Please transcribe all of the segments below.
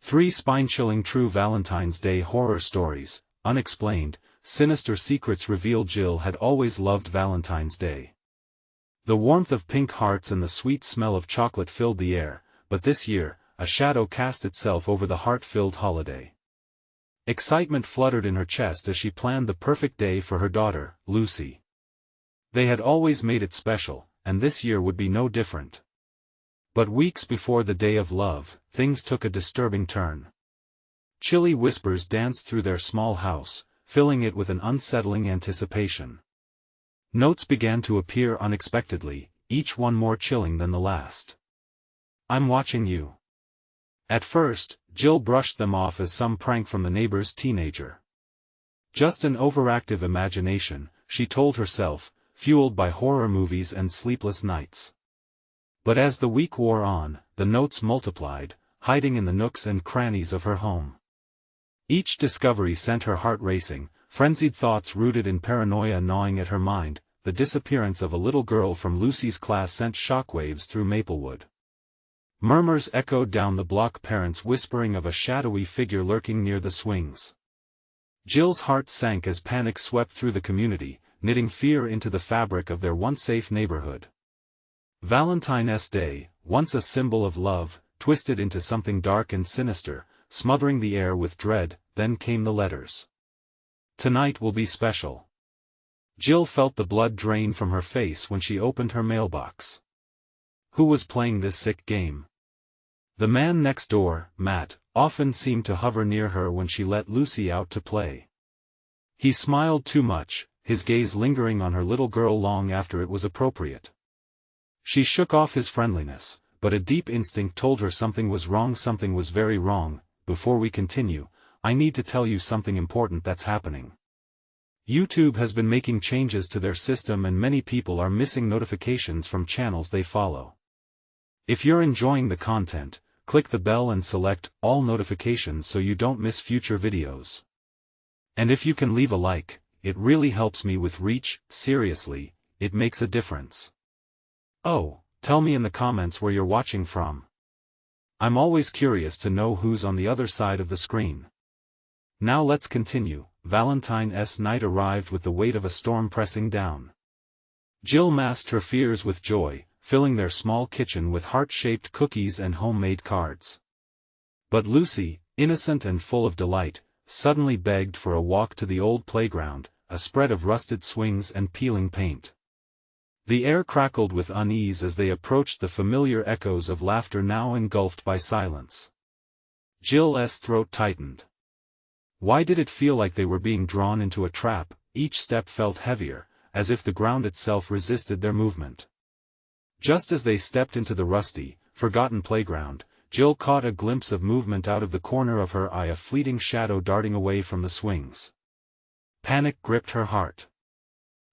3 spine-chilling true Valentine's Day horror stories, Unexplained, Sinister secrets reveal. Jill had always loved Valentine's Day. The warmth of pink hearts and the sweet smell of chocolate filled the air, but this year, a shadow cast itself over the heart-filled holiday. Excitement fluttered in her chest as she planned the perfect day for her daughter, Lucy. They had always made it special, and this year would be no different. But weeks before the day of love, things took a disturbing turn. Chilly whispers danced through their small house, filling it with an unsettling anticipation. Notes began to appear unexpectedly, each one more chilling than the last. "I'm watching you." At first, Jill brushed them off as some prank from the neighbor's teenager. Just an overactive imagination, she told herself, fueled by horror movies and sleepless nights. But as the week wore on, the notes multiplied, hiding in the nooks and crannies of her home. Each discovery sent her heart racing, frenzied thoughts rooted in paranoia gnawing at her mind. The disappearance of a little girl from Lucy's class sent shockwaves through Maplewood. Murmurs echoed down the block, parents whispering of a shadowy figure lurking near the swings. Jill's heart sank as panic swept through the community, knitting fear into the fabric of their once safe neighborhood. Valentine's Day, once a symbol of love, twisted into something dark and sinister, smothering the air with dread. Then came the letters. "Tonight will be special." Jill felt the blood drain from her face when she opened her mailbox. Who was playing this sick game? The man next door, Matt, often seemed to hover near her when she let Lucy out to play. He smiled too much, his gaze lingering on her little girl long after it was appropriate. She shook off his friendliness, but a deep instinct told her something was wrong. Something was very wrong. "Before we continue, I need to tell you something important that's happening. YouTube has been making changes to their system and many people are missing notifications from channels they follow. If you're enjoying the content, click the bell and select all notifications so you don't miss future videos. And if you can leave a like, it really helps me with reach. Seriously, it makes a difference. Oh, tell me in the comments where you're watching from. I'm always curious to know who's on the other side of the screen. Now let's continue. Valentine's night arrived with the weight of a storm pressing down. Jill masked her fears with joy, filling their small kitchen with heart-shaped cookies and homemade cards. But Lucy, innocent and full of delight, suddenly begged for a walk to the old playground, a spread of rusted swings and peeling paint. The air crackled with unease as they approached the familiar echoes of laughter now engulfed by silence. Jill's throat tightened. Why did it feel like they were being drawn into a trap? Each step felt heavier, as if the ground itself resisted their movement. Just as they stepped into the rusty, forgotten playground, Jill caught a glimpse of movement out of the corner of her eye, a fleeting shadow darting away from the swings. Panic gripped her heart.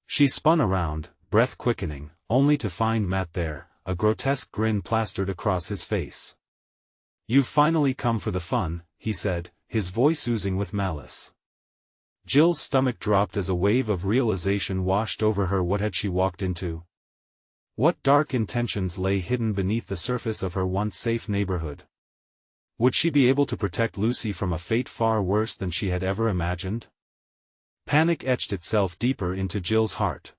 She spun around, breath quickening, only to find Matt there, a grotesque grin plastered across his face. "You've finally come for the fun," he said, his voice oozing with malice. Jill's stomach dropped as a wave of realization washed over her. What had she walked into? What dark intentions lay hidden beneath the surface of her once safe neighborhood? Would she be able to protect Lucy from a fate far worse than she had ever imagined? Panic etched itself deeper into Jill's heart.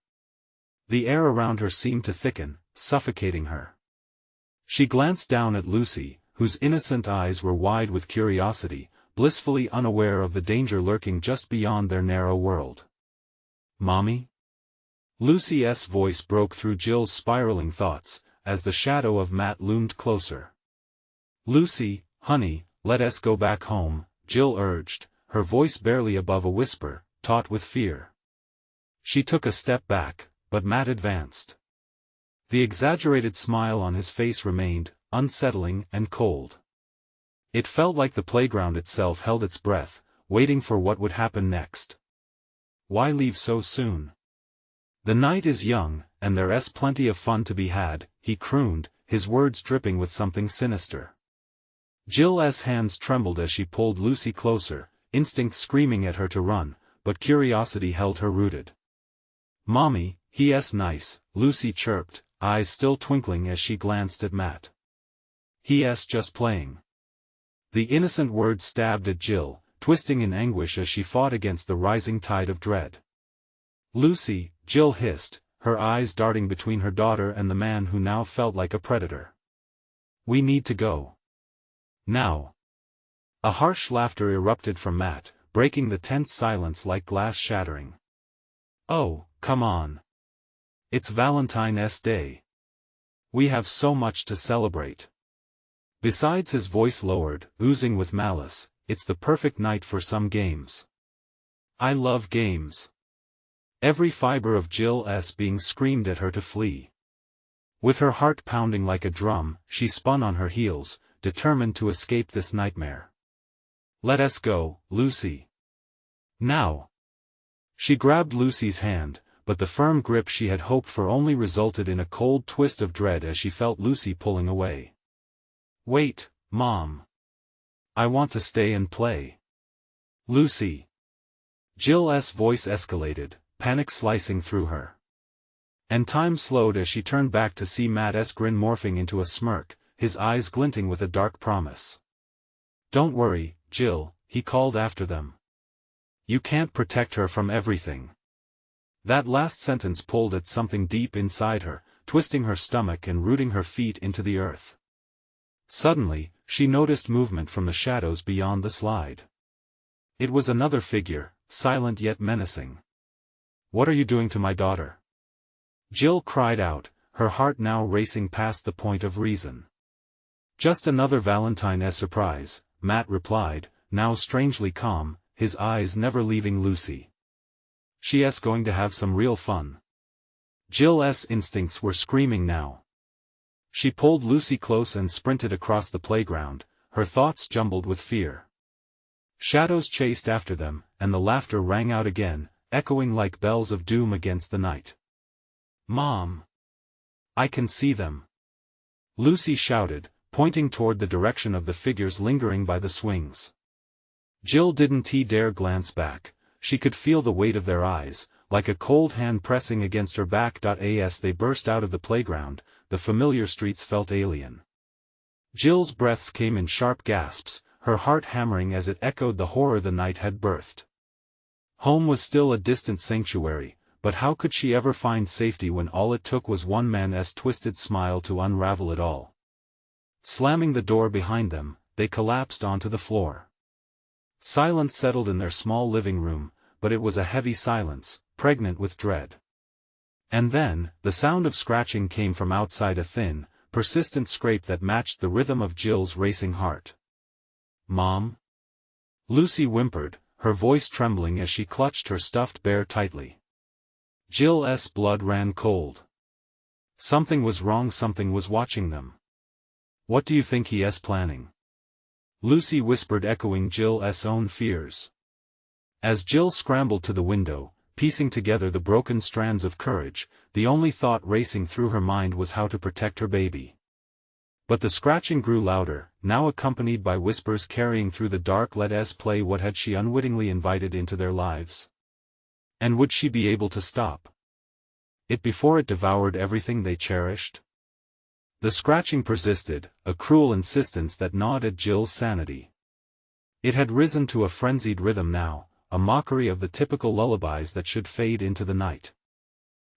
The air around her seemed to thicken, suffocating her. She glanced down at Lucy, whose innocent eyes were wide with curiosity, blissfully unaware of the danger lurking just beyond their narrow world. "Mommy?" Lucy's voice broke through Jill's spiraling thoughts, as the shadow of Matt loomed closer. "Lucy, honey, let us go back home," Jill urged, her voice barely above a whisper, taut with fear. She took a step back, but Matt advanced. The exaggerated smile on his face remained, unsettling and cold. It felt like the playground itself held its breath, waiting for what would happen next. "Why leave so soon? The night is young, and there's plenty of fun to be had," he crooned, his words dripping with something sinister. Jill's hands trembled as she pulled Lucy closer, instinct screaming at her to run, but curiosity held her rooted. "Mommy, he's nice," Lucy chirped, eyes still twinkling as she glanced at Matt. "He's just playing." The innocent words stabbed at Jill, twisting in anguish as she fought against the rising tide of dread. "Lucy," Jill hissed, her eyes darting between her daughter and the man who now felt like a predator. "We need to go. Now." A harsh laughter erupted from Matt, breaking the tense silence like glass shattering. "Oh, come on. It's Valentine's Day. We have so much to celebrate." Besides, his voice lowered, oozing with malice, "it's the perfect night for some games." "I love games." Every fiber of Jill's being screamed at her to flee. With her heart pounding like a drum, she spun on her heels, determined to escape this nightmare. "Let us go, Lucy. Now." She grabbed Lucy's hand, but the firm grip she had hoped for only resulted in a cold twist of dread as she felt Lucy pulling away. "Wait, Mom. I want to stay and play." "Lucy." Jill's voice escalated, panic slicing through her. And time slowed as she turned back to see Matt's grin morphing into a smirk, his eyes glinting with a dark promise. "Don't worry, Jill," he called after them. "You can't protect her from everything." That last sentence pulled at something deep inside her, twisting her stomach and rooting her feet into the earth. Suddenly, she noticed movement from the shadows beyond the slide. It was another figure, silent yet menacing. "What are you doing to my daughter?" Jill cried out, her heart now racing past the point of reason. "Just another Valentine's surprise," Matt replied, now strangely calm, his eyes never leaving Lucy. "She's going to have some real fun." Jill's instincts were screaming now. She pulled Lucy close and sprinted across the playground, her thoughts jumbled with fear. Shadows chased after them, and the laughter rang out again, echoing like bells of doom against the night. "Mom! I can see them!" Lucy shouted, pointing toward the direction of the figures lingering by the swings. Jill didn't dare glance back. She could feel the weight of their eyes, like a cold hand pressing against her back. As they burst out of the playground, the familiar streets felt alien. Jill's breaths came in sharp gasps, her heart hammering as it echoed the horror the night had birthed. Home was still a distant sanctuary, but how could she ever find safety when all it took was one man's twisted smile to unravel it all? Slamming the door behind them, they collapsed onto the floor. Silence settled in their small living room, but it was a heavy silence, pregnant with dread. And then, the sound of scratching came from outside, a thin, persistent scrape that matched the rhythm of Jill's racing heart. "Mom?" Lucy whimpered, her voice trembling as she clutched her stuffed bear tightly. Jill's blood ran cold. Something was wrong, something was watching them. "What do you think he's planning?" Lucy whispered, echoing Jill's own fears. As Jill scrambled to the window, piecing together the broken strands of courage, the only thought racing through her mind was how to protect her baby. But the scratching grew louder, now accompanied by whispers carrying through the dark. Let us play. What had she unwittingly invited into their lives? And would she be able to stop it before it devoured everything they cherished? The scratching persisted, a cruel insistence that gnawed at Jill's sanity. It had risen to a frenzied rhythm now, a mockery of the typical lullabies that should fade into the night.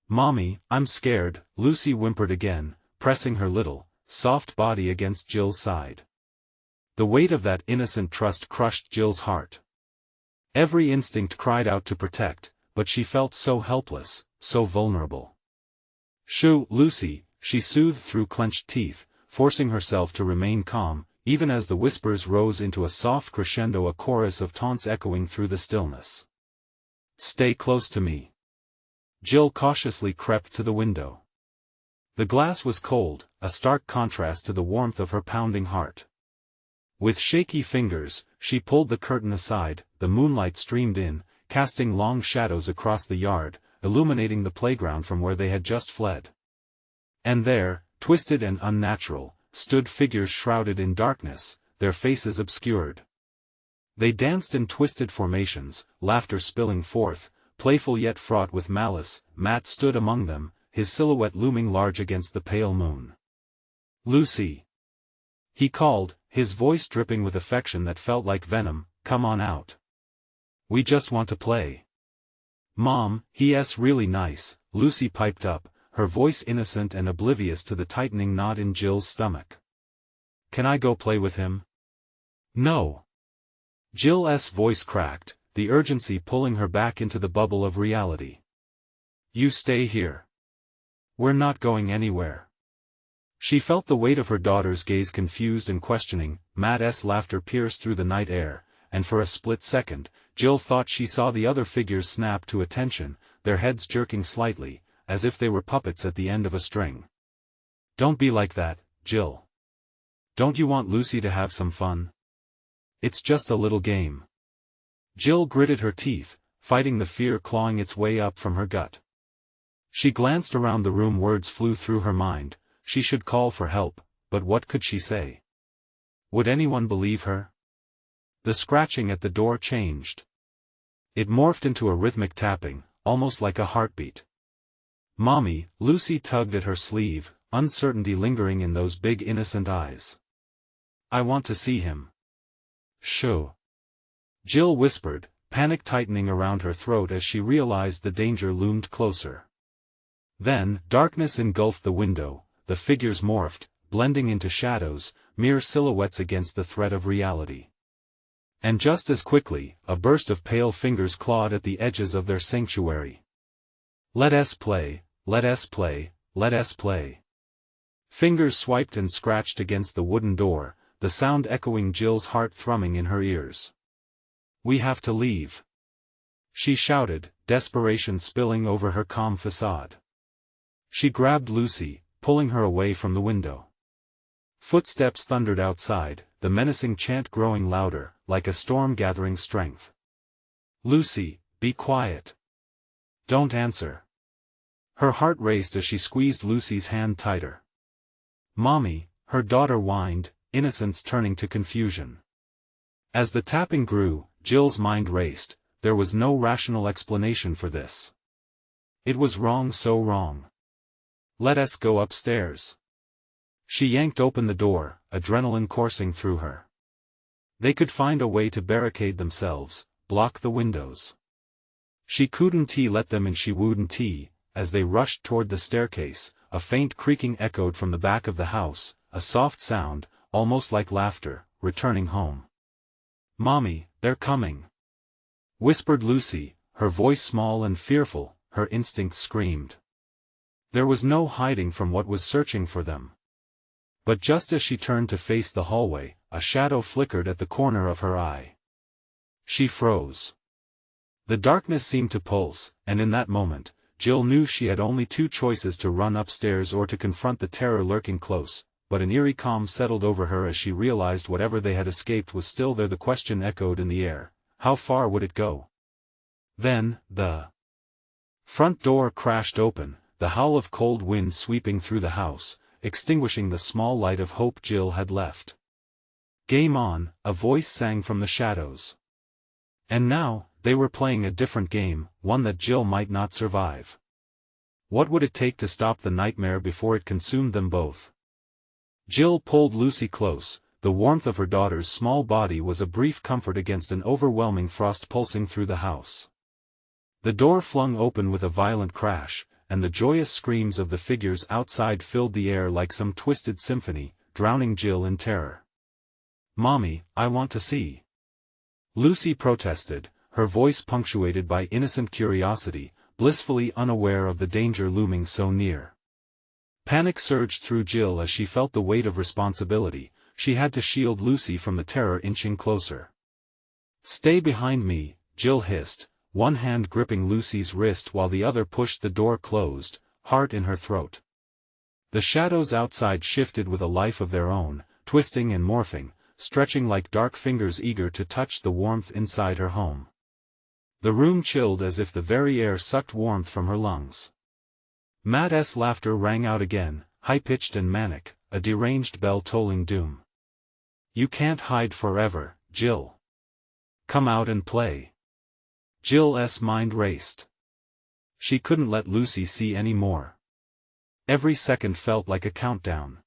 "Mommy, I'm scared," Lucy whimpered again, pressing her little, soft body against Jill's side. The weight of that innocent trust crushed Jill's heart. Every instinct cried out to protect, but she felt so helpless, so vulnerable. "Shoo, Lucy," she soothed through clenched teeth, forcing herself to remain calm, even as the whispers rose into a soft crescendo, a chorus of taunts echoing through the stillness. "Stay close to me." Jill cautiously crept to the window. The glass was cold, a stark contrast to the warmth of her pounding heart. With shaky fingers, she pulled the curtain aside, the moonlight streamed in, casting long shadows across the yard, illuminating the playground from where they had just fled. And there, twisted and unnatural, stood figures shrouded in darkness, their faces obscured. They danced in twisted formations, laughter spilling forth, playful yet fraught with malice. Matt stood among them, his silhouette looming large against the pale moon. "Lucy!" he called, his voice dripping with affection that felt like venom, "Come on out. We just want to play." "Mom, he's really nice," Lucy piped up, her voice innocent and oblivious to the tightening knot in Jill's stomach. "Can I go play with him?" "No." Jill's voice cracked, the urgency pulling her back into the bubble of reality. "You stay here. We're not going anywhere." She felt the weight of her daughter's gaze, confused and questioning. Matt's laughter pierced through the night air, and for a split second, Jill thought she saw the other figures snap to attention, their heads jerking slightly, as if they were puppets at the end of a string. "Don't be like that, Jill. Don't you want Lucy to have some fun? It's just a little game." Jill gritted her teeth, fighting the fear clawing its way up from her gut. She glanced around the room. Words flew through her mind. She should call for help, but what could she say? Would anyone believe her? The scratching at the door changed. It morphed into a rhythmic tapping, almost like a heartbeat. "Mommy," Lucy tugged at her sleeve, uncertainty lingering in those big innocent eyes. "I want to see him." "Shoo," Jill whispered, panic tightening around her throat as she realized the danger loomed closer. Then, darkness engulfed the window, the figures morphed, blending into shadows, mere silhouettes against the threat of reality. And just as quickly, a burst of pale fingers clawed at the edges of their sanctuary. "Let us play, let us play, let us play." Fingers swiped and scratched against the wooden door, the sound echoing Jill's heart thrumming in her ears. "We have to leave," she shouted, desperation spilling over her calm facade. She grabbed Lucy, pulling her away from the window. Footsteps thundered outside, the menacing chant growing louder, like a storm gathering strength. "Lucy, be quiet. Don't answer." Her heart raced as she squeezed Lucy's hand tighter. "Mommy," her daughter whined, innocence turning to confusion. As the tapping grew, Jill's mind raced. There was no rational explanation for this. It was wrong, so wrong. "Let us go upstairs." She yanked open the door, adrenaline coursing through her. They could find a way to barricade themselves, block the windows. She couldn't let them in. She wouldn't. As they rushed toward the staircase, a faint creaking echoed from the back of the house, a soft sound, almost like laughter, returning home. "Mommy, they're coming," whispered Lucy, her voice small and fearful. Her instincts screamed. There was no hiding from what was searching for them. But just as she turned to face the hallway, a shadow flickered at the corner of her eye. She froze. The darkness seemed to pulse, and in that moment, Jill knew she had only two choices: to run upstairs or to confront the terror lurking close, but an eerie calm settled over her as she realized whatever they had escaped was still there. The question echoed in the air: how far would it go? Then, the front door crashed open, the howl of cold wind sweeping through the house, extinguishing the small light of hope Jill had left. "Game on," a voice sang from the shadows. And now, they were playing a different game, one that Jill might not survive. What would it take to stop the nightmare before it consumed them both? Jill pulled Lucy close. The warmth of her daughter's small body was a brief comfort against an overwhelming frost pulsing through the house. The door flung open with a violent crash, and the joyous screams of the figures outside filled the air like some twisted symphony, drowning Jill in terror. "Mommy, I want to see," Lucy protested, her voice punctuated by innocent curiosity, blissfully unaware of the danger looming so near. Panic surged through Jill as she felt the weight of responsibility. She had to shield Lucy from the terror inching closer. "Stay behind me," Jill hissed, one hand gripping Lucy's wrist while the other pushed the door closed, heart in her throat. The shadows outside shifted with a life of their own, twisting and morphing, stretching like dark fingers eager to touch the warmth inside her home. The room chilled as if the very air sucked warmth from her lungs. Matt's laughter rang out again, high-pitched and manic, a deranged bell tolling doom. "You can't hide forever, Jill. Come out and play." Jill's mind raced. She couldn't let Lucy see any more. Every second felt like a countdown.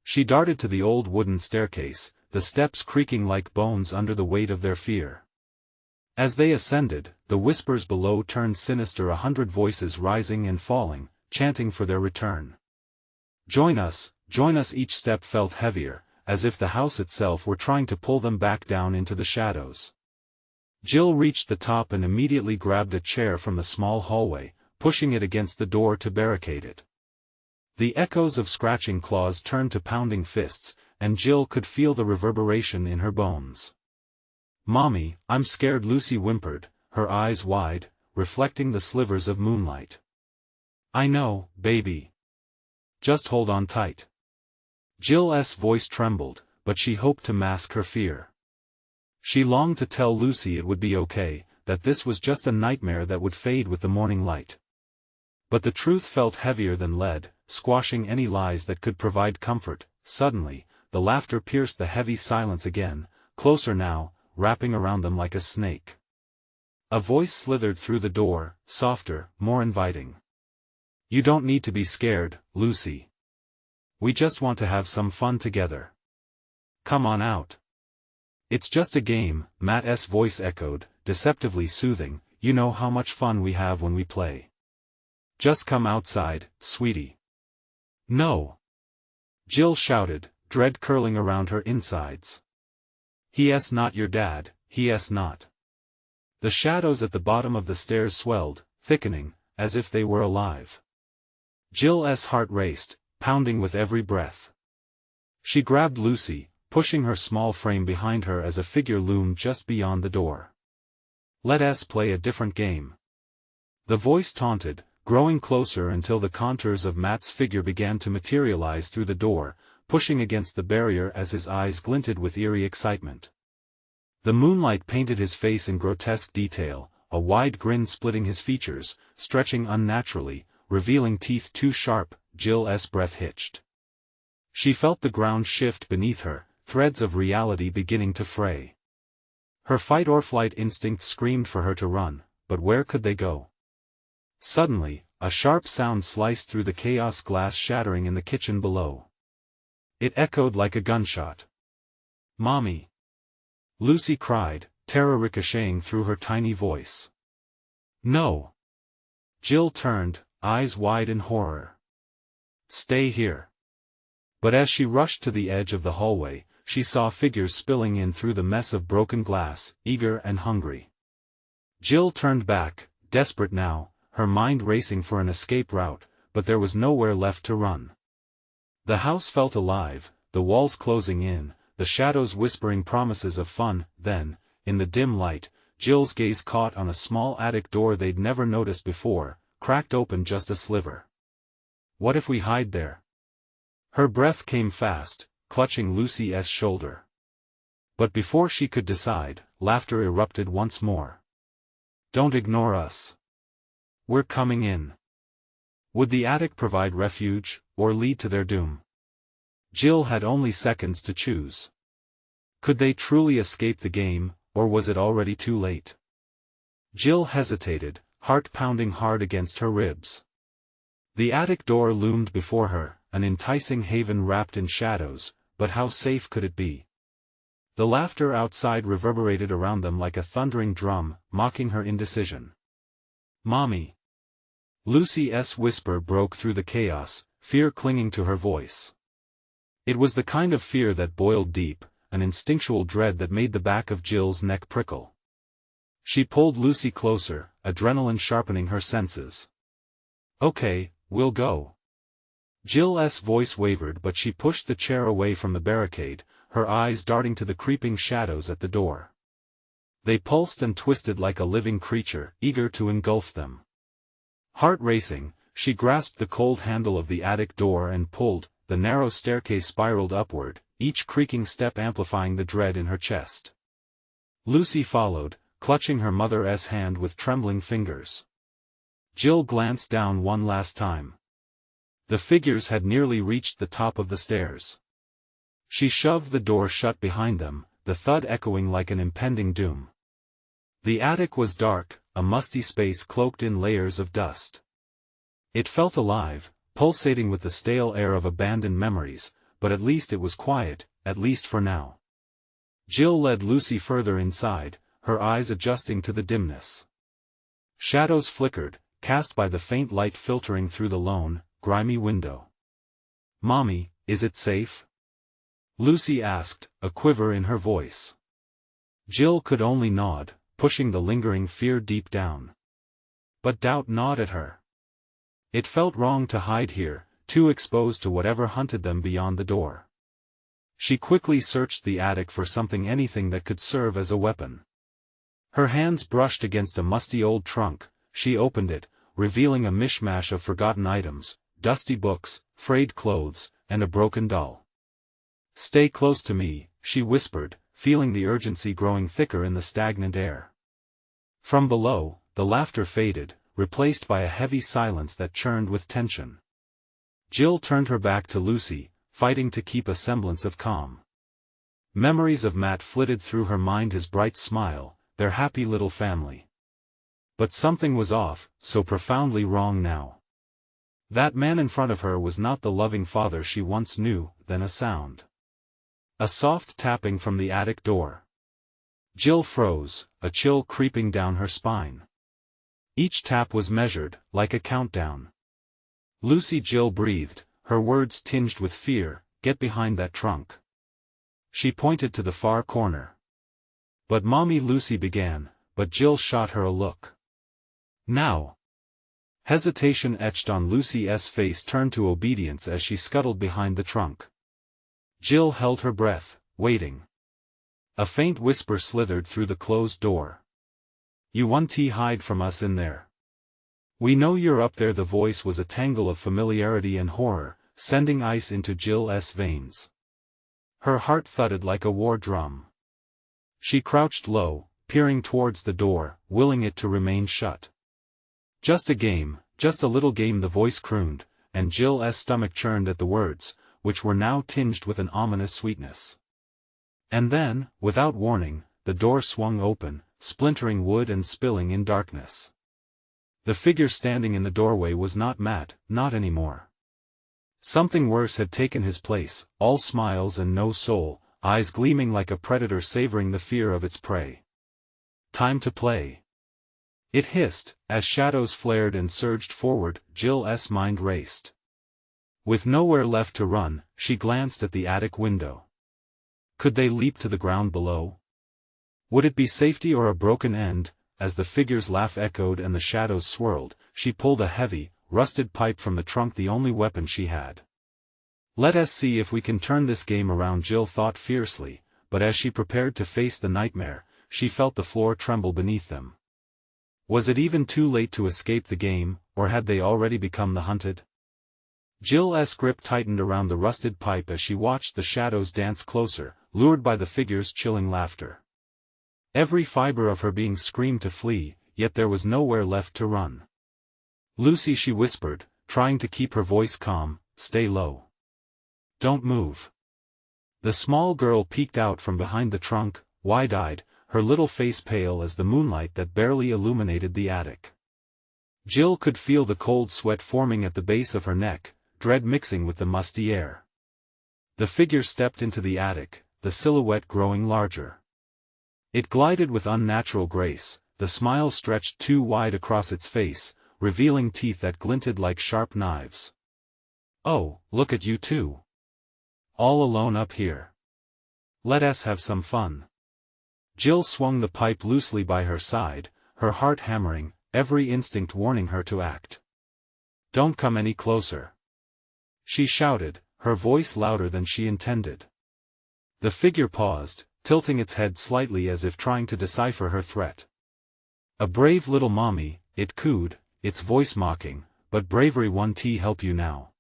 She darted to the old wooden staircase, the steps creaking like bones under the weight of their fear. As they ascended, the whispers below turned sinister, 100 voices rising and falling, chanting for their return. Join us, join us. Each step felt heavier, as if the house itself were trying to pull them back down into the shadows. Jill reached the top and immediately grabbed a chair from the small hallway, pushing it against the door to barricade it. The echoes of scratching claws turned to pounding fists, and Jill could feel the reverberation in her bones. "Mommy, I'm scared," Lucy whimpered, her eyes wide, reflecting the slivers of moonlight. "I know, baby. Just hold on tight." Jill's voice trembled, but she hoped to mask her fear. She longed to tell Lucy it would be okay, that this was just a nightmare that would fade with the morning light. But the truth felt heavier than lead, squashing any lies that could provide comfort. Suddenly, the laughter pierced the heavy silence again, closer now, wrapping around them like a snake. A voice slithered through the door, softer, more inviting. "You don't need to be scared, Lucy. We just want to have some fun together. Come on out." "It's just a game," Matt's voice echoed, deceptively soothing. "You know how much fun we have when we play. Just come outside, sweetie." "No!" Jill shouted, dread curling around her insides. "He's not your dad, he's not." The shadows at the bottom of the stairs swelled, thickening, as if they were alive. Jill's heart raced, pounding with every breath. She grabbed Lucy, pushing her small frame behind her as a figure loomed just beyond the door. "Let us play a different game." The voice taunted, growing closer until the contours of Matt's figure began to materialize through the door, pushing against the barrier as his eyes glinted with eerie excitement. The moonlight painted his face in grotesque detail, a wide grin splitting his features, stretching unnaturally, revealing teeth too sharp. Jill's breath hitched. She felt the ground shift beneath her, threads of reality beginning to fray. Her fight-or-flight instinct screamed for her to run, but where could they go? Suddenly, a sharp sound sliced through the chaos, glass shattering in the kitchen below. It echoed like a gunshot. "Mommy!" Lucy cried, terror ricocheting through her tiny voice. "No!" Jill turned, eyes wide in horror. "Stay here." But as she rushed to the edge of the hallway, she saw figures spilling in through the mess of broken glass, eager and hungry. Jill turned back, desperate now, her mind racing for an escape route, but there was nowhere left to run. The house felt alive, the walls closing in, the shadows whispering promises of fun. Then, in the dim light, Jill's gaze caught on a small attic door they'd never noticed before, cracked open just a sliver. "What if we hide there?" Her breath came fast, clutching Lucy's shoulder. But before she could decide, laughter erupted once more. "Don't ignore us. We're coming in." Would the attic provide refuge, or lead to their doom? Jill had only seconds to choose. Could they truly escape the game, or was it already too late? Jill hesitated, heart pounding hard against her ribs. The attic door loomed before her, an enticing haven wrapped in shadows, but how safe could it be? The laughter outside reverberated around them like a thundering drum, mocking her indecision. "Mommy!" Lucy's whisper broke through the chaos, fear clinging to her voice. It was the kind of fear that boiled deep, an instinctual dread that made the back of Jill's neck prickle. She pulled Lucy closer, adrenaline sharpening her senses. "Okay, we'll go." Jill's voice wavered, but she pushed the chair away from the barricade, her eyes darting to the creeping shadows at the door. They pulsed and twisted like a living creature, eager to engulf them. Heart racing, she grasped the cold handle of the attic door and pulled. The narrow staircase spiraled upward, each creaking step amplifying the dread in her chest. Lucy followed, clutching her mother's hand with trembling fingers. Jill glanced down one last time. The figures had nearly reached the top of the stairs. She shoved the door shut behind them, the thud echoing like an impending doom. The attic was dark, a musty space cloaked in layers of dust. It felt alive, pulsating with the stale air of abandoned memories, but at least it was quiet, at least for now. Jill led Lucy further inside, her eyes adjusting to the dimness. Shadows flickered, cast by the faint light filtering through the lone, grimy window. "Mommy, is it safe?" Lucy asked, a quiver in her voice. Jill could only nod, pushing the lingering fear deep down. But doubt gnawed at her. It felt wrong to hide here, too exposed to whatever hunted them beyond the door. She quickly searched the attic for anything that could serve as a weapon. Her hands brushed against a musty old trunk. She opened it, revealing a mishmash of forgotten items, dusty books, frayed clothes, and a broken doll. "Stay close to me," she whispered, feeling the urgency growing thicker in the stagnant air. From below, the laughter faded, replaced by a heavy silence that churned with tension. Jill turned her back to Lucy, fighting to keep a semblance of calm. Memories of Matt flitted through her mind, his bright smile, their happy little family. But something was off, so profoundly wrong now. That man in front of her was not the loving father she once knew. Then a sound. A soft tapping from the attic door. Jill froze, a chill creeping down her spine. Each tap was measured, like a countdown. "Lucy," Jill breathed, her words tinged with fear, "get behind that trunk." She pointed to the far corner. "But Mommy," Lucy began, but Jill shot her a look. "Now." Hesitation etched on Lucy's face turned to obedience as she scuttled behind the trunk. Jill held her breath, waiting. A faint whisper slithered through the closed door. "You want to hide from us in there? We know you're up there." The voice was a tangle of familiarity and horror, sending ice into Jill's veins. Her heart thudded like a war drum. She crouched low, peering towards the door, willing it to remain shut. "Just a game, just a little game," the voice crooned, and Jill's stomach churned at the words, which were now tinged with an ominous sweetness. And then, without warning, the door swung open, splintering wood and spilling in darkness. The figure standing in the doorway was not Matt, not anymore. Something worse had taken his place, all smiles and no soul, eyes gleaming like a predator savoring the fear of its prey. "Time to play," it hissed, as shadows flared and surged forward. Jill's mind raced. With nowhere left to run, she glanced at the attic window. Could they leap to the ground below? Would it be safety or a broken end? As the figure's laugh echoed and the shadows swirled, she pulled a heavy, rusted pipe from the trunk, the only weapon she had. "Let us see if we can turn this game around," Jill thought fiercely, but as she prepared to face the nightmare, she felt the floor tremble beneath them. Was it even too late to escape the game, or had they already become the hunted? Jill's grip tightened around the rusted pipe as she watched the shadows dance closer, lured by the figure's chilling laughter. Every fiber of her being screamed to flee, yet there was nowhere left to run. "Lucy," she whispered, trying to keep her voice calm, "stay low. Don't move." The small girl peeked out from behind the trunk, wide-eyed, her little face pale as the moonlight that barely illuminated the attic. Jill could feel the cold sweat forming at the base of her neck, dread mixing with the musty air. The figure stepped into the attic, the silhouette growing larger. It glided with unnatural grace, the smile stretched too wide across its face, revealing teeth that glinted like sharp knives. "Oh, look at you two. All alone up here. Let us have some fun." Jill swung the pipe loosely by her side, her heart hammering, every instinct warning her to act. "Don't come any closer," she shouted, her voice louder than she intended. The figure paused, tilting its head slightly as if trying to decipher her threat. "A brave little mommy," it cooed, its voice mocking, "but bravery won't help you now."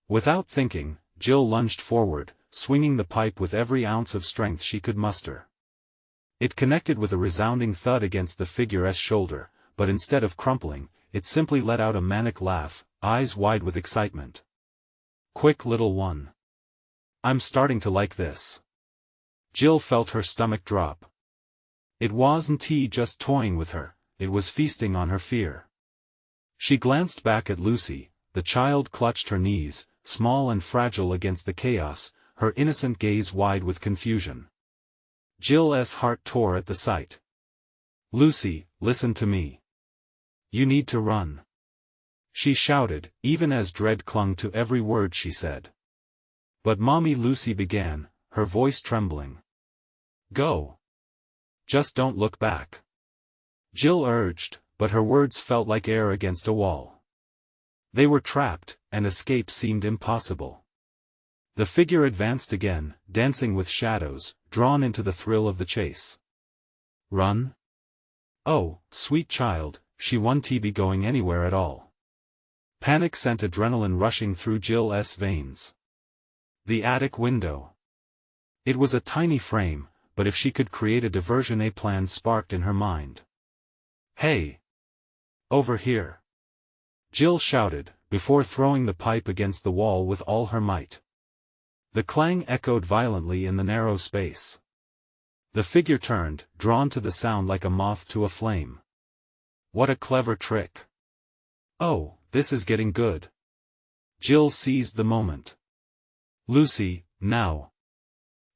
Without thinking, Jill lunged forward, swinging the pipe with every ounce of strength she could muster. It connected with a resounding thud against the figure's shoulder, but instead of crumpling, it simply let out a manic laugh, eyes wide with excitement. "Quick little one. I'm starting to like this." Jill felt her stomach drop. It wasn't just toying with her, it was feasting on her fear. She glanced back at Lucy, the child clutched her knees, small and fragile against the chaos, her innocent gaze wide with confusion. Jill's heart tore at the sight. "Lucy, listen to me. You need to run," she shouted, even as dread clung to every word she said. "But Mommy," Lucy began, her voice trembling. "Go. Just don't look back," Jill urged, but her words felt like air against a wall. They were trapped, and escape seemed impossible. The figure advanced again, dancing with shadows, drawn into the thrill of the chase. "Run? Oh, sweet child, she won't be going anywhere at all." Panic sent adrenaline rushing through Jill's veins. The attic window. It was a tiny frame, but if she could create a diversion, a plan sparked in her mind. "Hey! Over here!" Jill shouted, before throwing the pipe against the wall with all her might. The clang echoed violently in the narrow space. The figure turned, drawn to the sound like a moth to a flame. "What a clever trick! Oh, this is getting good." Jill seized the moment. "Lucy, now!"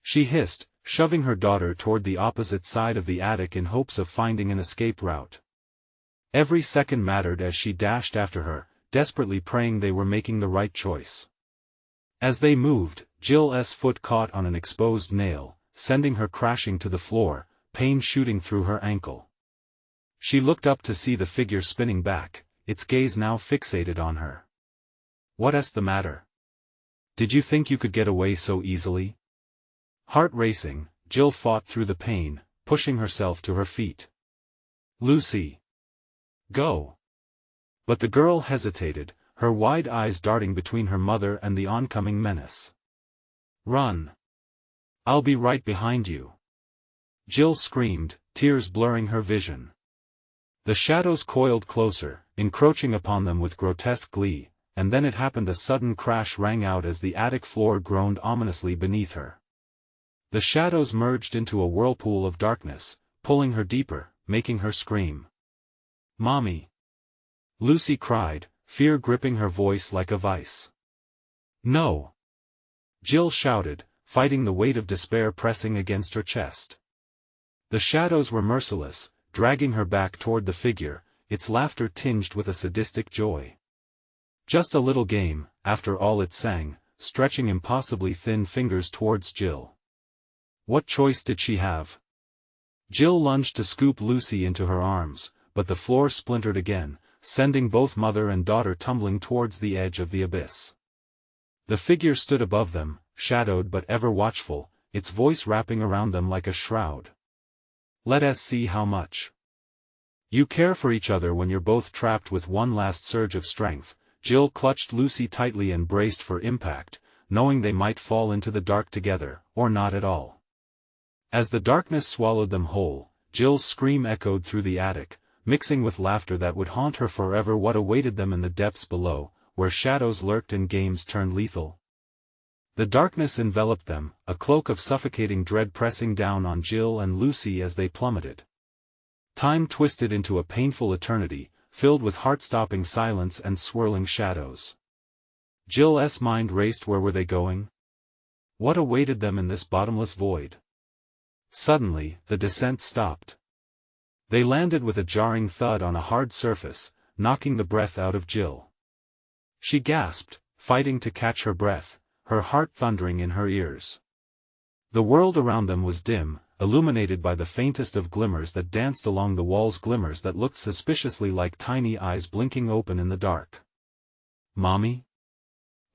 she hissed, shoving her daughter toward the opposite side of the attic in hopes of finding an escape route. Every second mattered as she dashed after her, desperately praying they were making the right choice. As they moved, Jill's foot caught on an exposed nail, sending her crashing to the floor, pain shooting through her ankle. She looked up to see the figure spinning back, its gaze now fixated on her. "What's the matter? Did you think you could get away so easily?" Heart racing, Jill fought through the pain, pushing herself to her feet. "Lucy! Go!" But the girl hesitated, her wide eyes darting between her mother and the oncoming menace. "Run! I'll be right behind you!" Jill screamed, tears blurring her vision. The shadows coiled closer, encroaching upon them with grotesque glee, and then it happened. A sudden crash rang out as the attic floor groaned ominously beneath her. The shadows merged into a whirlpool of darkness, pulling her deeper, making her scream. "Mommy!" Lucy cried, fear gripping her voice like a vice. "No!" Jill shouted, fighting the weight of despair pressing against her chest. The shadows were merciless, dragging her back toward the figure, its laughter tinged with a sadistic joy. "Just a little game," after all, it sang, stretching impossibly thin fingers towards Jill. What choice did she have? Jill lunged to scoop Lucy into her arms, but the floor splintered again, sending both mother and daughter tumbling towards the edge of the abyss. The figure stood above them, shadowed but ever watchful, its voice wrapping around them like a shroud. "Let us see how much you care for each other when you're both trapped." With one last surge of strength, Jill clutched Lucy tightly and braced for impact, knowing they might fall into the dark together, or not at all. As the darkness swallowed them whole, Jill's scream echoed through the attic, mixing with laughter that would haunt her forever. What awaited them in the depths below, where shadows lurked and games turned lethal? The darkness enveloped them, a cloak of suffocating dread pressing down on Jill and Lucy as they plummeted. Time twisted into a painful eternity, filled with heart-stopping silence and swirling shadows. Jill's mind raced. Where were they going? What awaited them in this bottomless void? Suddenly, the descent stopped. They landed with a jarring thud on a hard surface, knocking the breath out of Jill. She gasped, fighting to catch her breath, her heart thundering in her ears. The world around them was dim, illuminated by the faintest of glimmers that danced along the walls, glimmers that looked suspiciously like tiny eyes blinking open in the dark. "Mommy?"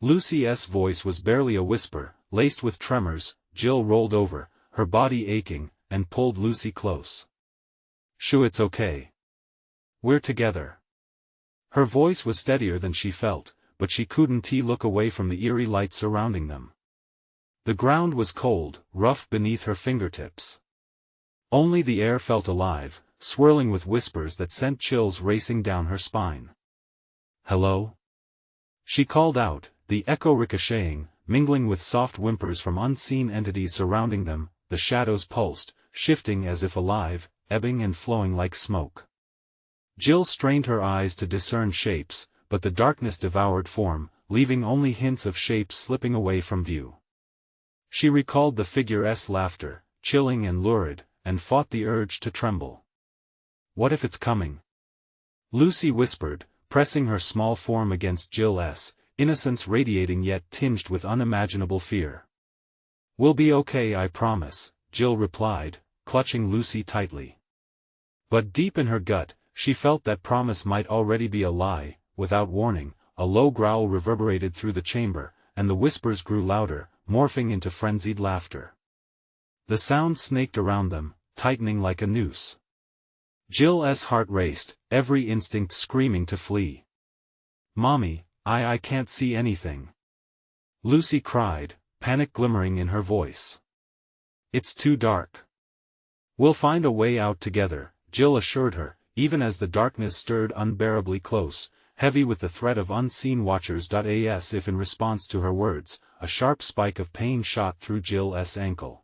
Lucy's voice was barely a whisper, laced with tremors. Jill rolled over, her body aching, and pulled Lucy close. "Shoo, it's okay. We're together." Her voice was steadier than she felt, but she couldn't look away from the eerie light surrounding them. The ground was cold, rough beneath her fingertips. Only the air felt alive, swirling with whispers that sent chills racing down her spine. "Hello?" she called out, the echo ricocheting, mingling with soft whimpers from unseen entities surrounding them. The shadows pulsed, shifting as if alive, ebbing and flowing like smoke. Jill strained her eyes to discern shapes, but the darkness devoured form, leaving only hints of shapes slipping away from view. She recalled the figure's laughter, chilling and lurid, and fought the urge to tremble. "What if it's coming?" Lucy whispered, pressing her small form against Jill's, innocence radiating yet tinged with unimaginable fear. "We'll be okay, I promise," Jill replied, clutching Lucy tightly. But deep in her gut, she felt that promise might already be a lie. Without warning, a low growl reverberated through the chamber, and the whispers grew louder, morphing into frenzied laughter. The sound snaked around them, tightening like a noose. Jill's heart raced, every instinct screaming to flee. "Mommy, I can't see anything," Lucy cried, panic glimmering in her voice. "It's too dark." "We'll find a way out together," Jill assured her, even as the darkness stirred unbearably close, heavy with the threat of unseen watchers. As if in response to her words, a sharp spike of pain shot through Jill's ankle.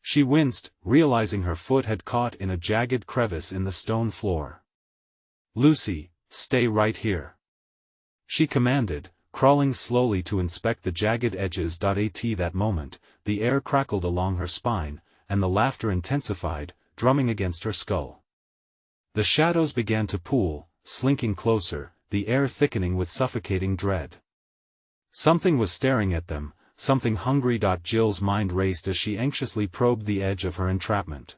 She winced, realizing her foot had caught in a jagged crevice in the stone floor. "Lucy, stay right here," she commanded, crawling slowly to inspect the jagged edges. At that moment, the air crackled along her spine, and the laughter intensified, drumming against her skull. The shadows began to pool, slinking closer, the air thickening with suffocating dread. Something was staring at them, something hungry. Jill's mind raced as she anxiously probed the edge of her entrapment.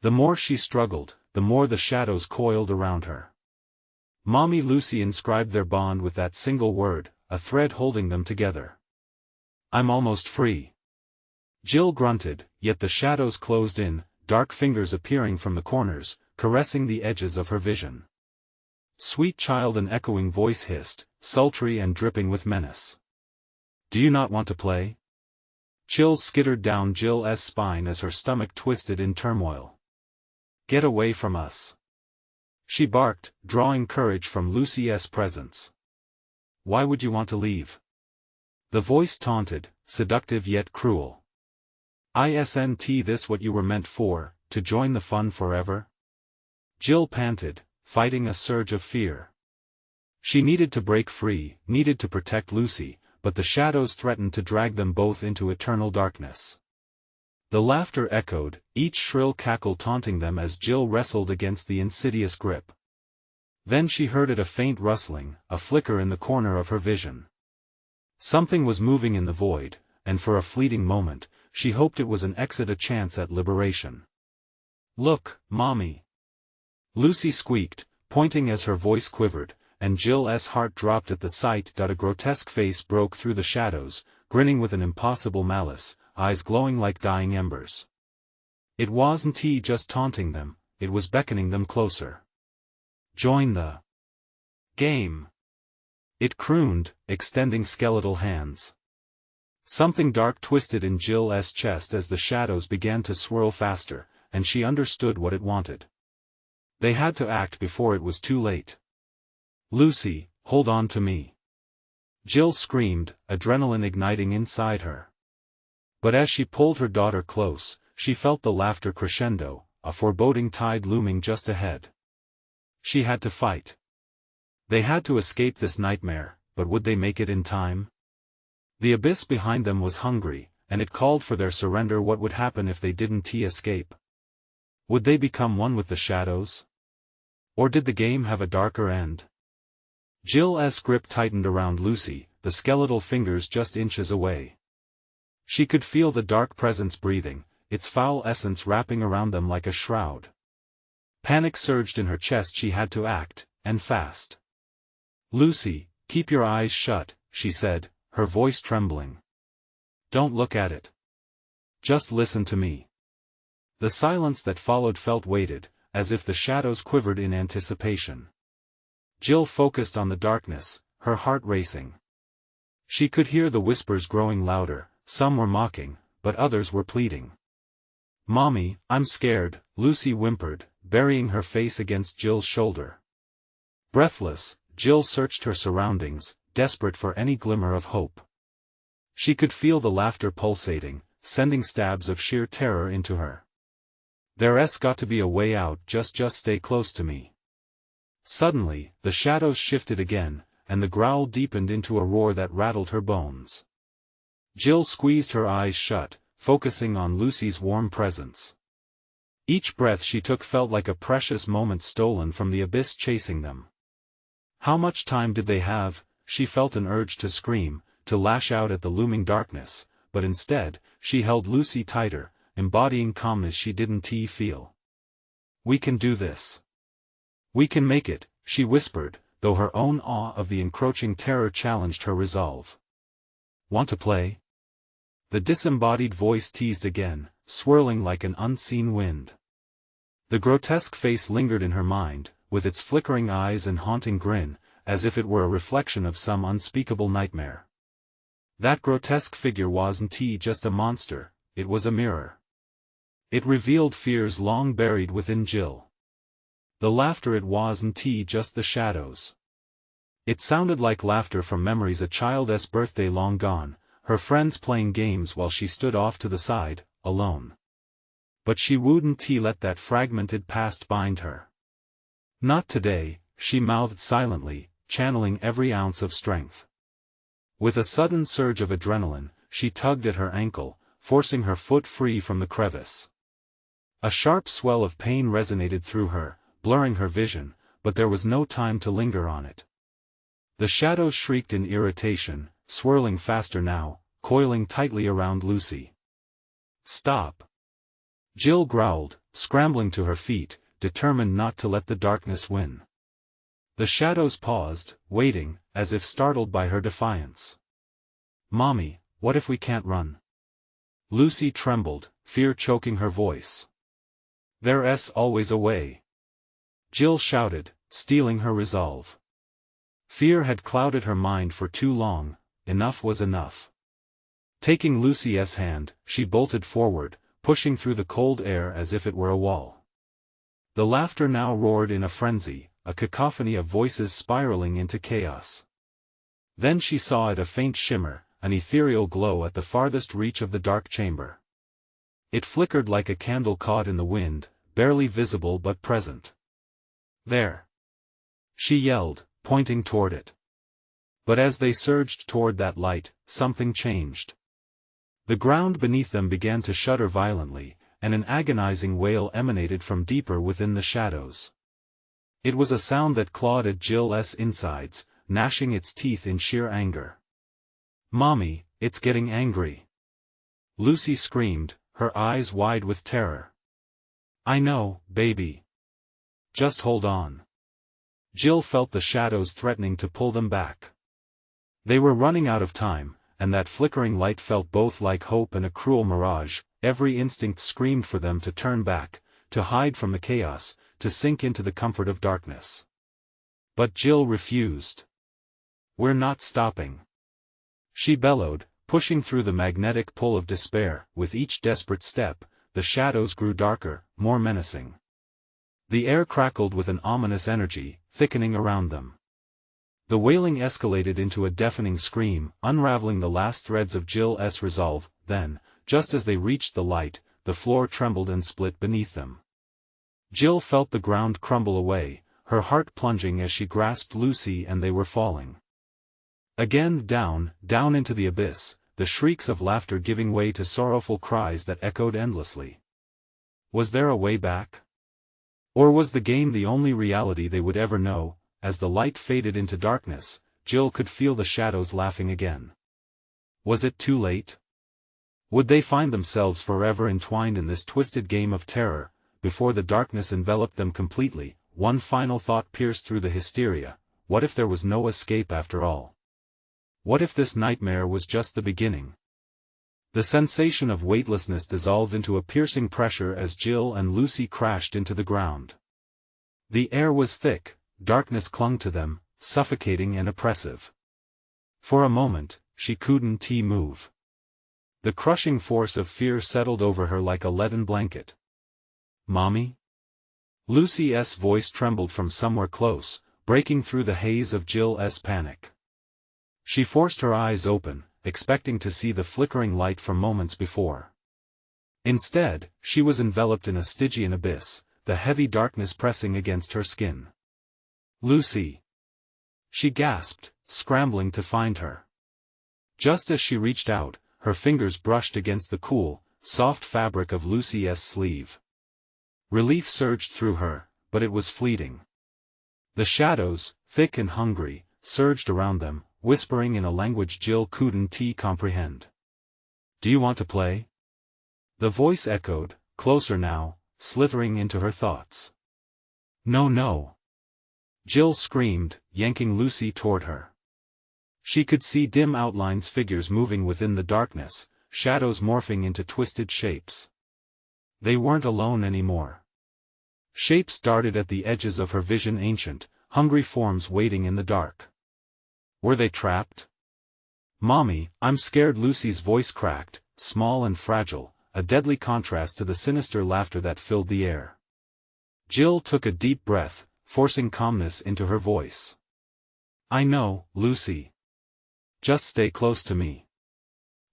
The more she struggled, the more the shadows coiled around her. Mommy Lucy inscribed their bond with that single word, a thread holding them together. "I'm almost free," Jill grunted, yet the shadows closed in, dark fingers appearing from the corners, caressing the edges of her vision. "Sweet child," an echoing voice hissed, sultry and dripping with menace. "Do you not want to play?" Chills skittered down Jill's spine as her stomach twisted in turmoil. "Get away from us," she barked, drawing courage from Lucy's presence. "Why would you want to leave?" The voice taunted, seductive yet cruel. "Isn't this what you were meant for, to join the fun forever?" Jill panted, fighting a surge of fear. She needed to break free, needed to protect Lucy, but the shadows threatened to drag them both into eternal darkness. The laughter echoed, each shrill cackle taunting them as Jill wrestled against the insidious grip. Then she heard a faint rustling, a flicker in the corner of her vision. Something was moving in the void, and for a fleeting moment, she hoped it was an exit, a chance at liberation. "Look, Mommy!" Lucy squeaked, pointing as her voice quivered, and Jill's heart dropped at the sight. A grotesque face broke through the shadows, grinning with an impossible malice, eyes glowing like dying embers. It wasn't just taunting them, it was beckoning them closer. "Join the game," it crooned, extending skeletal hands. Something dark twisted in Jill's chest as the shadows began to swirl faster, and she understood what it wanted. They had to act before it was too late. "Lucy, hold on to me," Jill screamed, adrenaline igniting inside her. But as she pulled her daughter close, she felt the laughter crescendo, a foreboding tide looming just ahead. She had to fight. They had to escape this nightmare, but would they make it in time? The abyss behind them was hungry, and it called for their surrender. What would happen if they didn't escape? Would they become one with the shadows? Or did the game have a darker end? Jill's grip tightened around Lucy, the skeletal fingers just inches away. She could feel the dark presence breathing, its foul essence wrapping around them like a shroud. Panic surged in her chest. She had to act, and fast. "Lucy, keep your eyes shut," she said, her voice trembling. "Don't look at it. Just listen to me." The silence that followed felt weighted, as if the shadows quivered in anticipation. Jill focused on the darkness, her heart racing. She could hear the whispers growing louder, some were mocking, but others were pleading. "Mommy, I'm scared," Lucy whimpered, burying her face against Jill's shoulder. Breathless, Jill searched her surroundings, desperate for any glimmer of hope. She could feel the laughter pulsating, sending stabs of sheer terror into her. "There's got to be a way out. Just stay close to me." Suddenly, the shadows shifted again, and the growl deepened into a roar that rattled her bones. Jill squeezed her eyes shut, focusing on Lucy's warm presence. Each breath she took felt like a precious moment stolen from the abyss chasing them. How much time did they have? She felt an urge to scream, to lash out at the looming darkness, but instead, she held Lucy tighter, embodying calmness she didn't feel. "We can do this. We can make it," she whispered, though her own awe of the encroaching terror challenged her resolve. "Want to play?" The disembodied voice teased again, swirling like an unseen wind. The grotesque face lingered in her mind, with its flickering eyes and haunting grin, as if it were a reflection of some unspeakable nightmare. That grotesque figure wasn't just a monster, it was a mirror. It revealed fears long buried within Jill. The laughter, it wasn't just the shadows. It sounded like laughter from memories, a child's birthday long gone, her friends playing games while she stood off to the side, alone. But she wouldn't let that fragmented past bind her. "Not today," she mouthed silently, channeling every ounce of strength. With a sudden surge of adrenaline, she tugged at her ankle, forcing her foot free from the crevice. A sharp swell of pain resonated through her, blurring her vision, but there was no time to linger on it. The shadows shrieked in irritation, swirling faster now, coiling tightly around Lucy. "Stop!" Jill growled, scrambling to her feet, determined not to let the darkness win. The shadows paused, waiting, as if startled by her defiance. "Mommy, what if we can't run?" Lucy trembled, fear choking her voice. "There's always a way," Jill shouted, stealing her resolve. Fear had clouded her mind for too long, enough was enough. Taking Lucy's hand, she bolted forward, pushing through the cold air as if it were a wall. The laughter now roared in a frenzy, a cacophony of voices spiraling into chaos. Then she saw it, a faint shimmer, an ethereal glow at the farthest reach of the dark chamber. It flickered like a candle caught in the wind, barely visible but present. "There!" she yelled, pointing toward it. But as they surged toward that light, something changed. The ground beneath them began to shudder violently, and an agonizing wail emanated from deeper within the shadows. It was a sound that clawed at Jill's insides, gnashing its teeth in sheer anger. "Mommy, it's getting angry!" Lucy screamed, her eyes wide with terror. "I know, baby. Just hold on." Jill felt the shadows threatening to pull them back. They were running out of time, and that flickering light felt both like hope and a cruel mirage. Every instinct screamed for them to turn back, to hide from the chaos, to sink into the comfort of darkness. But Jill refused. "We're not stopping," she bellowed, pushing through the magnetic pull of despair. With each desperate step, the shadows grew darker, more menacing. The air crackled with an ominous energy, thickening around them. The wailing escalated into a deafening scream, unraveling the last threads of Jill's resolve. Then, just as they reached the light, the floor trembled and split beneath them. Jill felt the ground crumble away, her heart plunging as she grasped Lucy, and they were falling. Again down, down into the abyss, the shrieks of laughter giving way to sorrowful cries that echoed endlessly. Was there a way back? Or was the game the only reality they would ever know? As the light faded into darkness, Jill could feel the shadows laughing again. Was it too late? Would they find themselves forever entwined in this twisted game of terror? Before the darkness enveloped them completely, one final thought pierced through the hysteria: what if there was no escape after all? What if this nightmare was just the beginning? The sensation of weightlessness dissolved into a piercing pressure as Jill and Lucy crashed into the ground. The air was thick, darkness clung to them, suffocating and oppressive. For a moment, she couldn't move. The crushing force of fear settled over her like a leaden blanket. "Mommy?" Lucy's voice trembled from somewhere close, breaking through the haze of Jill's panic. She forced her eyes open, expecting to see the flickering light from moments before. Instead, she was enveloped in a Stygian abyss, the heavy darkness pressing against her skin. Lucy! She gasped, scrambling to find her. Just as she reached out, her fingers brushed against the cool, soft fabric of Lucy's sleeve. Relief surged through her, but it was fleeting. The shadows, thick and hungry, surged around them, whispering in a language Jill couldn't comprehend. "Do you want to play?" The voice echoed, closer now, slithering into her thoughts. "No, no!" Jill screamed, yanking Lucy toward her. She could see dim outlines, figures moving within the darkness, shadows morphing into twisted shapes. They weren't alone anymore. Shapes darted at the edges of her vision, ancient, hungry forms waiting in the dark. Were they trapped? "Mommy, I'm scared," Lucy's voice cracked, small and fragile, a deadly contrast to the sinister laughter that filled the air. Jill took a deep breath, forcing calmness into her voice. "I know, Lucy. Just stay close to me."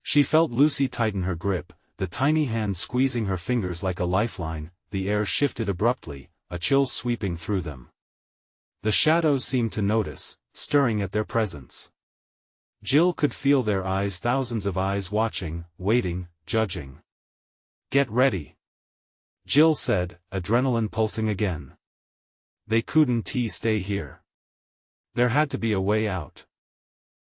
She felt Lucy tighten her grip, the tiny hand squeezing her fingers like a lifeline. The air shifted abruptly, a chill sweeping through them. The shadows seemed to notice, stirring at their presence. Jill could feel their eyes, thousands of eyes watching, waiting, judging. "Get ready," Jill said, adrenaline pulsing again. They couldn't stay here. There had to be a way out.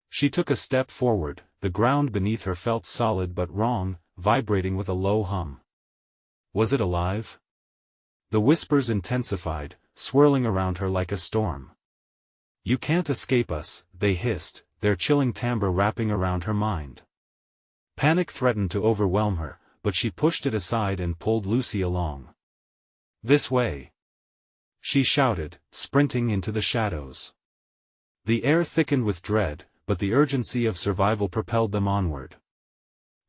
She took a step forward, the ground beneath her felt solid but wrong, vibrating with a low hum. Was it alive? The whispers intensified, swirling around her like a storm. "You can't escape us," they hissed, their chilling timbre wrapping around her mind. Panic threatened to overwhelm her, but she pushed it aside and pulled Lucy along. "This way!" she shouted, sprinting into the shadows. The air thickened with dread, but the urgency of survival propelled them onward.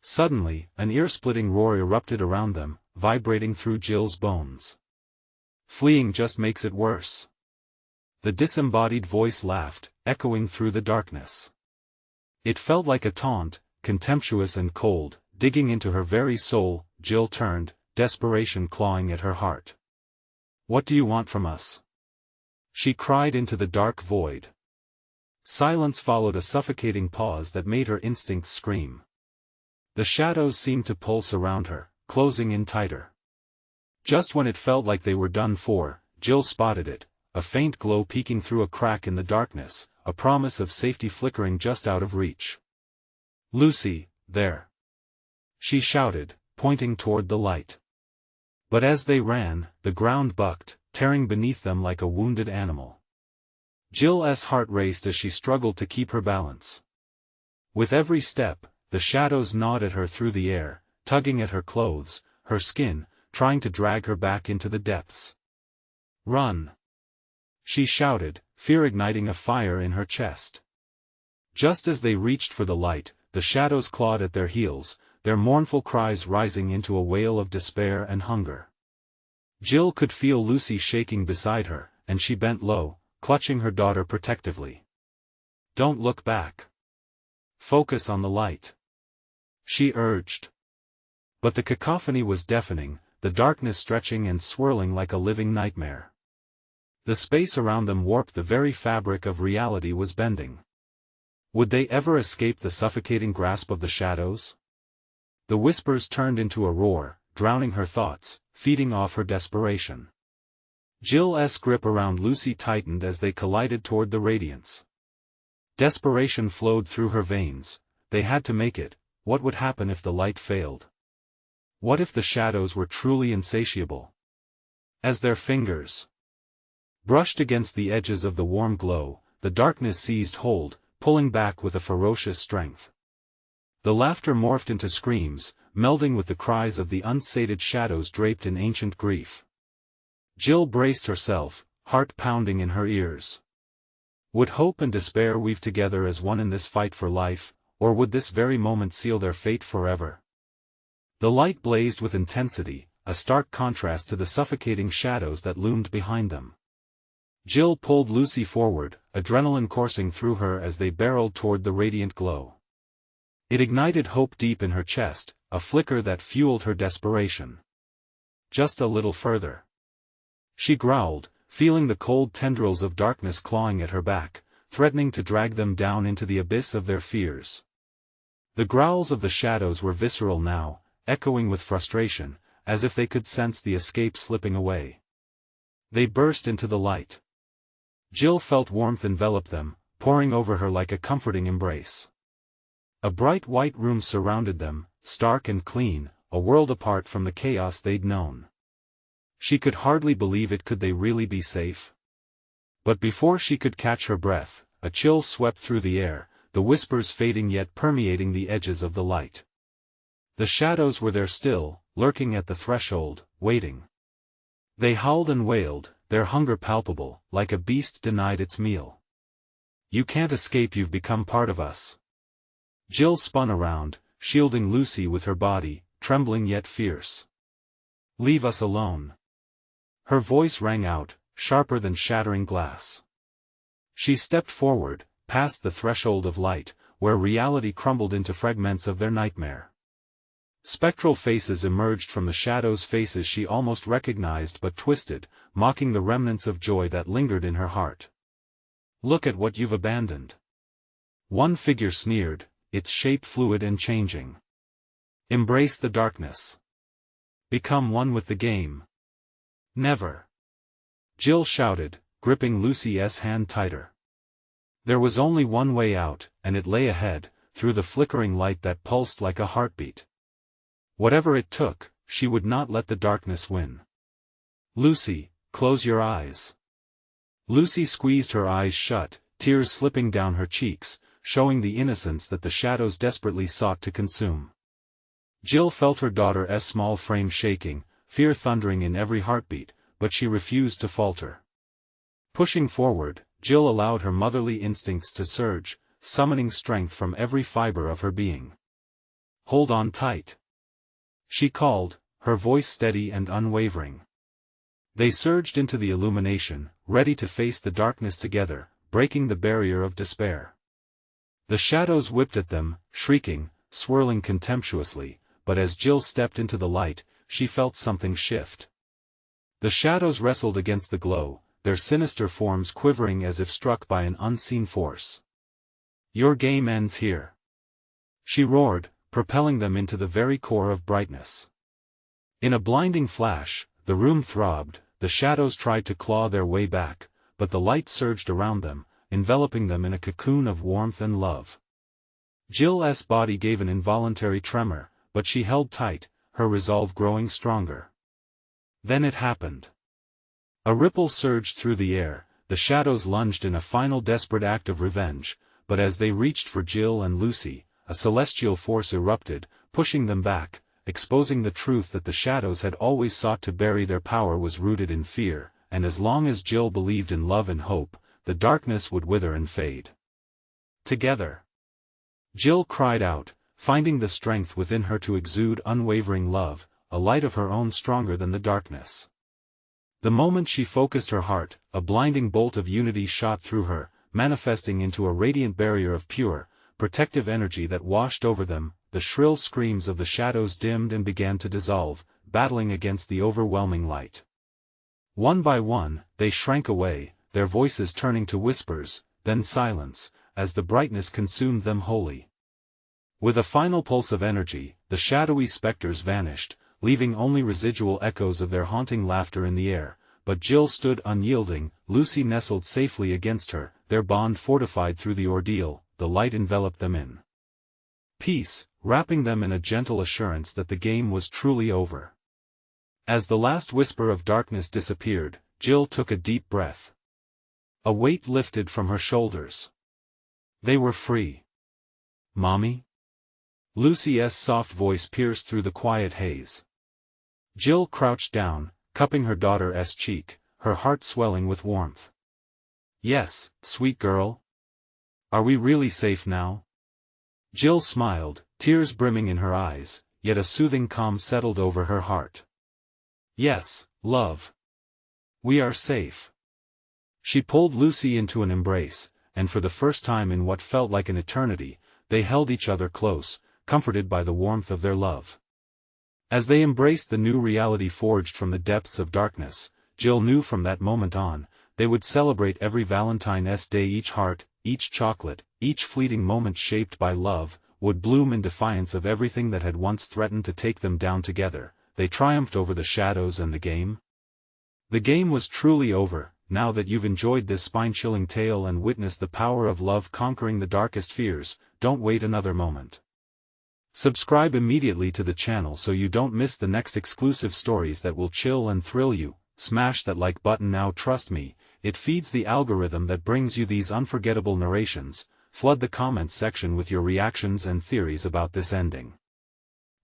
Suddenly, an ear-splitting roar erupted around them, vibrating through Jill's bones. "Fleeing just makes it worse." The disembodied voice laughed, echoing through the darkness. It felt like a taunt, contemptuous and cold, digging into her very soul. Jill turned, desperation clawing at her heart. "What do you want from us?" she cried into the dark void. Silence followed, a suffocating pause that made her instincts scream. The shadows seemed to pulse around her, closing in tighter. Just when it felt like they were done for, Jill spotted it, a faint glow peeking through a crack in the darkness, a promise of safety flickering just out of reach. "Lucy, there!" she shouted, pointing toward the light. But as they ran, the ground bucked, tearing beneath them like a wounded animal. Jill's heart raced as she struggled to keep her balance. With every step, the shadows gnawed at her through the air, tugging at her clothes, her skin, trying to drag her back into the depths. "Run!" she shouted, fear igniting a fire in her chest. Just as they reached for the light, the shadows clawed at their heels, their mournful cries rising into a wail of despair and hunger. Jill could feel Lucy shaking beside her, and she bent low, clutching her daughter protectively. "Don't look back. Focus on the light," she urged. But the cacophony was deafening, the darkness stretching and swirling like a living nightmare. The space around them warped, the very fabric of reality was bending. Would they ever escape the suffocating grasp of the shadows? The whispers turned into a roar, drowning her thoughts, feeding off her desperation. Jill's grip around Lucy tightened as they collided toward the radiance. Desperation flowed through her veins. They had to make it. What would happen if the light failed? What if the shadows were truly insatiable? As their fingers brushed against the edges of the warm glow, the darkness seized hold, pulling back with a ferocious strength. The laughter morphed into screams, melding with the cries of the unsated shadows draped in ancient grief. Jill braced herself, heart pounding in her ears. Would hope and despair weave together as one in this fight for life, or would this very moment seal their fate forever? The light blazed with intensity, a stark contrast to the suffocating shadows that loomed behind them. Jill pulled Lucy forward, adrenaline coursing through her as they barreled toward the radiant glow. It ignited hope deep in her chest, a flicker that fueled her desperation. Just a little further, she growled, feeling the cold tendrils of darkness clawing at her back, threatening to drag them down into the abyss of their fears. The growls of the shadows were visceral now, echoing with frustration, as if they could sense the escape slipping away. They burst into the light. Jill felt warmth envelop them, pouring over her like a comforting embrace. A bright white room surrounded them, stark and clean, a world apart from the chaos they'd known. She could hardly believe it. Could they really be safe? But before she could catch her breath, a chill swept through the air, the whispers fading yet permeating the edges of the light. The shadows were there still, lurking at the threshold, waiting. They howled and wailed, their hunger palpable, like a beast denied its meal. You can't escape, you've become part of us. Jill spun around, shielding Lucy with her body, trembling yet fierce. Leave us alone. Her voice rang out, sharper than shattering glass. She stepped forward, past the threshold of light, where reality crumbled into fragments of their nightmare. Spectral faces emerged from the shadows, faces she almost recognized but twisted, mocking the remnants of joy that lingered in her heart. Look at what you've abandoned. One figure sneered, its shape fluid and changing. Embrace the darkness. Become one with the game. Never. Jill shouted, gripping Lucy's hand tighter. There was only one way out, and it lay ahead, through the flickering light that pulsed like a heartbeat. Whatever it took, she would not let the darkness win. Lucy, close your eyes. Lucy squeezed her eyes shut, tears slipping down her cheeks, showing the innocence that the shadows desperately sought to consume. Jill felt her daughter's small frame shaking, fear thundering in every heartbeat, but she refused to falter. Pushing forward, Jill allowed her motherly instincts to surge, summoning strength from every fiber of her being. Hold on tight. She called, her voice steady and unwavering. They surged into the illumination, ready to face the darkness together, breaking the barrier of despair. The shadows whipped at them, shrieking, swirling contemptuously, but as Jill stepped into the light, she felt something shift. The shadows wrestled against the glow, their sinister forms quivering as if struck by an unseen force. Your game ends here. She roared, propelling them into the very core of brightness. In a blinding flash, the room throbbed, the shadows tried to claw their way back, but the light surged around them, enveloping them in a cocoon of warmth and love. Jill's body gave an involuntary tremor, but she held tight, her resolve growing stronger. Then it happened. A ripple surged through the air, the shadows lunged in a final desperate act of revenge, but as they reached for Jill and Lucy, a celestial force erupted, pushing them back, exposing the truth that the shadows had always sought to bury. Their power was rooted in fear, and as long as Jill believed in love and hope, the darkness would wither and fade. Together. Jill cried out, finding the strength within her to exude unwavering love, a light of her own stronger than the darkness. The moment she focused her heart, a blinding bolt of unity shot through her, manifesting into a radiant barrier of pure, protective energy that washed over them. The shrill screams of the shadows dimmed and began to dissolve, battling against the overwhelming light. One by one, they shrank away, their voices turning to whispers, then silence, as the brightness consumed them wholly. With a final pulse of energy, the shadowy specters vanished, leaving only residual echoes of their haunting laughter in the air, but Jill stood unyielding, Lucy nestled safely against her, their bond fortified through the ordeal. The light enveloped them in peace, wrapping them in a gentle assurance that the game was truly over. As the last whisper of darkness disappeared, Jill took a deep breath. A weight lifted from her shoulders. They were free. Mommy? Lucy's soft voice pierced through the quiet haze. Jill crouched down, cupping her daughter's cheek, her heart swelling with warmth. Yes, sweet girl. Are we really safe now? Jill smiled, tears brimming in her eyes, yet a soothing calm settled over her heart. Yes, love. We are safe. She pulled Lucy into an embrace, and for the first time in what felt like an eternity, they held each other close, comforted by the warmth of their love. As they embraced the new reality forged from the depths of darkness, Jill knew from that moment on, they would celebrate every Valentine's Day. Each heart, each chocolate, each fleeting moment shaped by love, would bloom in defiance of everything that had once threatened to take them down. Together, they triumphed over the shadows and the game. The game was truly over. Now that you've enjoyed this spine-chilling tale and witnessed the power of love conquering the darkest fears, don't wait another moment. Subscribe immediately to the channel so you don't miss the next exclusive stories that will chill and thrill you. Smash that like button now. Trust me, it feeds the algorithm that brings you these unforgettable narrations. Flood the comments section with your reactions and theories about this ending.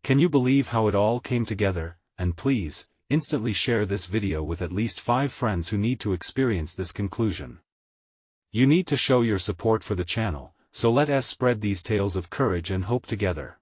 Can you believe how it all came together? And please, instantly share this video with at least 5 friends who need to experience this conclusion. You need to show your support for the channel, so let us spread these tales of courage and hope together.